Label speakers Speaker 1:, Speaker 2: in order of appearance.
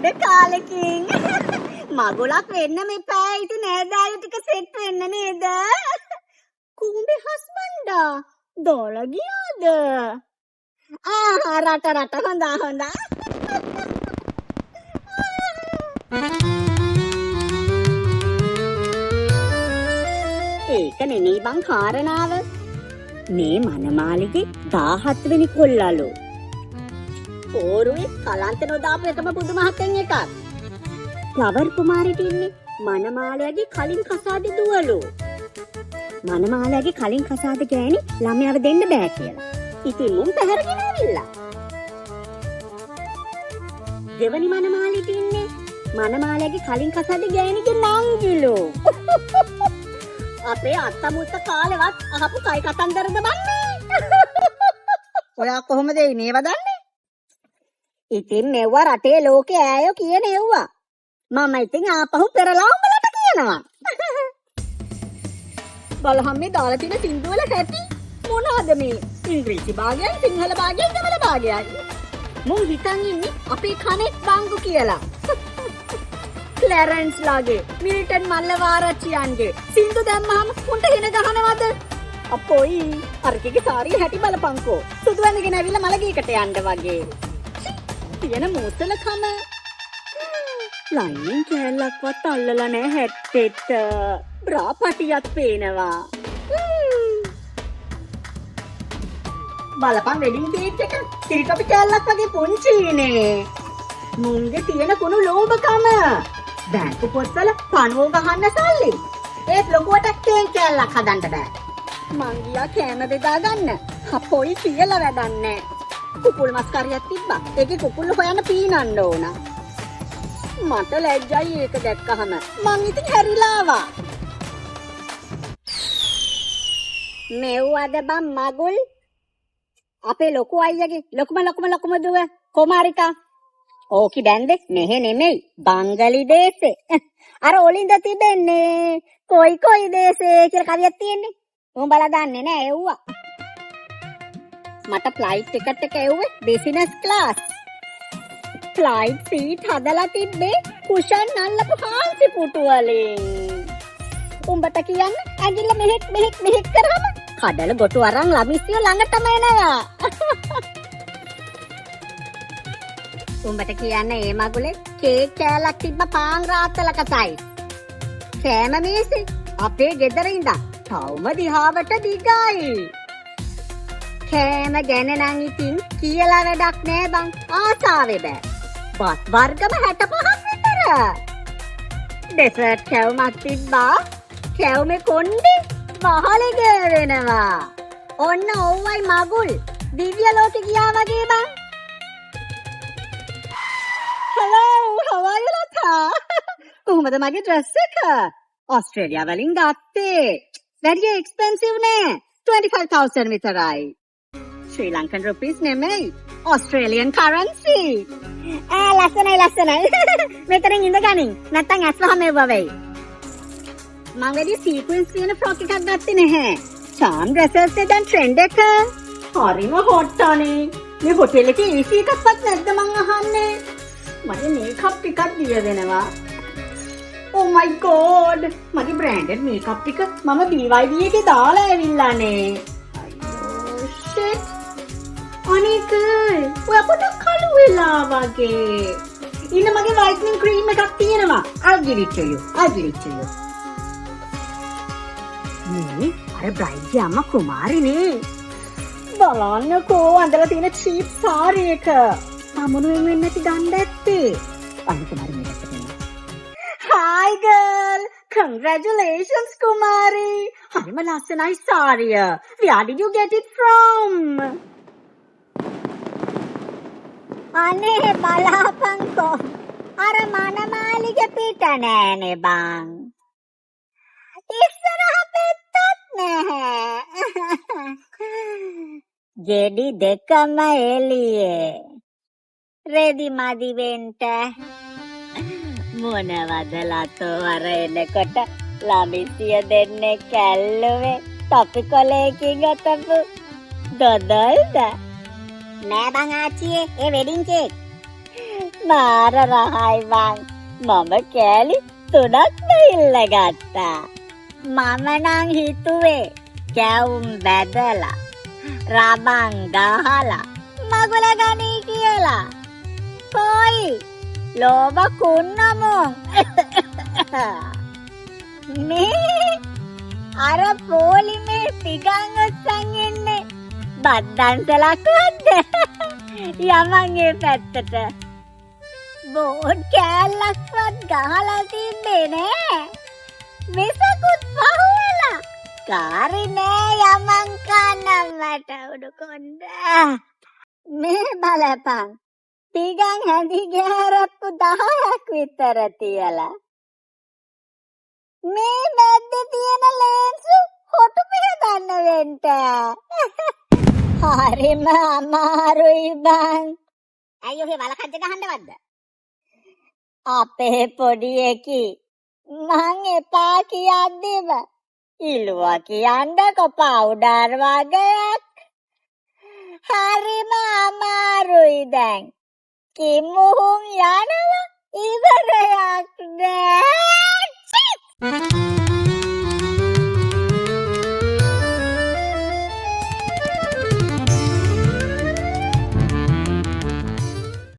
Speaker 1: ගොඩ කාලෙකින් මගුලක් වෙන්න මෙපා. ඉතින් නෑදෑයෝ ටික සෙට් වෙන්න නේද? කුඹේ හස්බන්ඩා දොල ගියාද? රට හොඳා. ඒක නෙමෙයි බං කාරණාව. මේ මනමාලිගේ 17 වෙනි කොල්ලලු. පෝරුවේ කලන්ත නොදාපු එකම බුදු මහත්තයන් එකක්. ෆ්ලවර් කුමාරිට ඉන්නේ මනමාලයාගේ කලින් කසාදේ දුවලු. මනමාලයාගේ කලින් කසාදේ ගෑණි ළමයාව දෙන්න බෑ කියලා. ඉතින් මුන් පැහැරගෙන ආවිල්ලා. දෙවනි මනමාලිට ඉන්නේ මනමාලයාගේ කලින් කසාදේ ගෑණිගේ නංගිලු. අපේ අත්තමුත්ත කාලෙවත් අහපු කයි කතන්දරද බන්නේ? ඔයා කොහොමද මේව දන්නේ? ඉතින් මෙව්වා රටේ ලෝකේ ඈයෝ කියන එව්වා. මම ඉතින් ආපහු පෙරලා උඹලට කියනවා. බලහම් මේ දාලා තියෙන සින්දු වල හැටි මොනවාද මේ? ඉංග්‍රීසි භාගයයි සිංහල භාගයයි දෙමළ භාගයයි. මුන් හිතන් ඉන්නේ අපේ කනෙක් බංගු කියලා. ක්ලැරන්ස් ලාගේ මිල්ටන් මල්ලවාරච්චියන්ගේ සින්දු දැම්මහම උන්ට හින ගහනවද? අපොයි අරකගේ සාරිය හැටි බලපංකෝ. සුදු වැඳගෙන ඇවිල්ලා මලගේකට යන්න වගේ. තියෙන මෝතලකම ලයින් කැලක්වත් අල්ලලා නැහැ හැට්ටෙට. බ්‍රා පටියක් පේනවා. බලපන් වෙඩින් කේක් එක තිරිකපි කැලක් වගේ පුංචිනේ. මුන්ගේ තියෙන කුණු ලෝභකම. බැංකු පොත්වල පණුව ගහන්න සල්ලි. ඒත් ලොකුවට කේක් කැලක් හදන්න බෑ. මං ගියා කෑම බෙදා ගන්න. අපොයි කියලා වැඩක් නෑ. කුකුල් මස් කරියක් තිබ්බා. ඒකේ කුකුල් හොයන්න පීනන්න ඕන. මට ලැජ්ජයි ඒක දැක්කහම. මං ඉතින් හැරිලා ආවා. මෙව්වද බම් මගුල්? අපේ ලොකු අයියගේ ලොකුම දුව කොමාරිකා. ඕකි බැන්දේ මෙහෙ නෙමෙයි බංගලි දේශේ. අර ඔලින්ද තිබෙන්නේ කොයි දේශේ කියලා කවියක් තියෙන්නේ. උඹලා දන්නේ නෑ එව්වා. මට ෆ්ලයිට් ටිකට් එක එව්වේ බිසිනස් ක්ලාස්. ෆ්ලයිට් සීට් හදලා තිබ්බේ කුෂන් අල්ලපු හාන්සි පුටු වලින්. උඹට කියන්න ඇඟිල්ල මෙහෙක් කරාම කඩල ගොටු අරන් ළමිස්සිය ළඟටම එනවා. උඹට කියන්න ඒ මගුලේ කේක් කෑල්ලක් තිබ්බ පාන් රාත්තලක සයිස්. කෑම මේසේ අපේ ගෙදර ඉඳන් තවම දිහාවට දිගයි. කෑම ගැන නම් ඉතින් කියලා වැඩක් නෑ බං. ආසාවේ බෑ. බත් වර්ගම 65ක් විතර. ඩෙසර්ට් කැවුමක් තිබ්බා. කැවුමේ කොණ්ඩේ වහලේ ගෑවෙනවා. ඔන්න ඕවයි මගුල්. දිව්‍ය ලෝකෙ ගියා වගේ බං. Hello, how are you Lata? කොහොමද මගේ ඩ්‍රෙස් එක? ඕස්ට්‍රේලියා වලින් ගත්තේ. very expensive නේ. 25,000 විතරයි. Sri Lankan rupees නෙමෙයි. Australian currency. ලස්සනයි. මෙතනින් ඉඳ ගනින්. නැත්තම් ඇස් වහම එවුවා වෙයි. මම වැඩි සීක්වෙන්ස් තියෙන ෆ්‍රොක් එකක් ගත්තේ නැහැ. charm dresses එක දැන් trend එක. හරිම hot අනේ. මේ හොටෙල් එකේ AC එකක්වත් නැද්ද මං අහන්නේ? මගේ මේකප් ටිකක් දිය දෙනවා. Oh my god. මගේ branded makeup ටික මම BYD එකේ දාලා ඇවිල්ලානේ. අයියෝ shit. අනික ඔය පොඩක් කළු වෙලා වගේ. ඉන්න මගේ whitening cream එකක් තියෙනවා. I'll give it to you. මේ අර බ්‍රයිඩ්ගේ අම්මා කුමාරිනේ. බලන්නකෝ අඳලා තියෙන cheap saree එක. අමුණුවෙන් වෙන්නේ නැති ගන්න ඇත්තේ. අනික කුමාරි මේකට දෙන්න. Hi girl. Congratulations කුමාරි. හරිම ලස්සනයි saree. Where did you get it from? අනේ බලාපන්කෝ. අර මනමාලිගේ පිට නෑනේ බං. ඉස්සරහ පෙත්තත් නැහැ. ගෙඩි දෙකම එළියේ. රෙදි මදි වෙන්ට. මොනවද ලතෝ අර එනකොට ළමිසිය දෙන්නේ කැල්ලුවේ තොපි කොලේකින් ගතපු දොදල්ද? නෑ බං ආච්චියේ ඒ වෙඩින් කේක්. මාර රහයි බං. මම කෑලි 3ක්ම ඉල්ලගත්තා. මම නං හිතුවේ කැවුම් බැදලා රබන් ගහලා මගුල ගනී කියලා. කොයි ලෝභ කුන්නමෝ. මේ අර පොලිමේ පිගන් ඔස්සන් එන්නේ බද්දන්සලක්වත්ද යමන්ගේ පැත්තට බෝඩ් කෑල්ලක්වත් ගහලා තිබ්බේ නෑ. විසකුත් පහුවෙලා කාරි නෑ යමන් කන්නම්මට උඩු කොණ්ඩ. මේ බලපන් පිගන් හැඳි ගෑරප්පු 10ක් විතර තියලා මේ මැද්දේ තියෙන ලේන්සු හොටු පිහදන්න වෙන්ට. හරිම අමාරුයි බං. ඇයි ඔහේ වලකජ්ජ ගහන්නවද? අපේ පොඩි එකී මං එපා කියද්දිම ඉලුවා කියන්නකො පවුඩර් වගයක්. හරිම අමාරුයි දැන්. කිමුහුන් යනවා ඉවරයක් නෑ.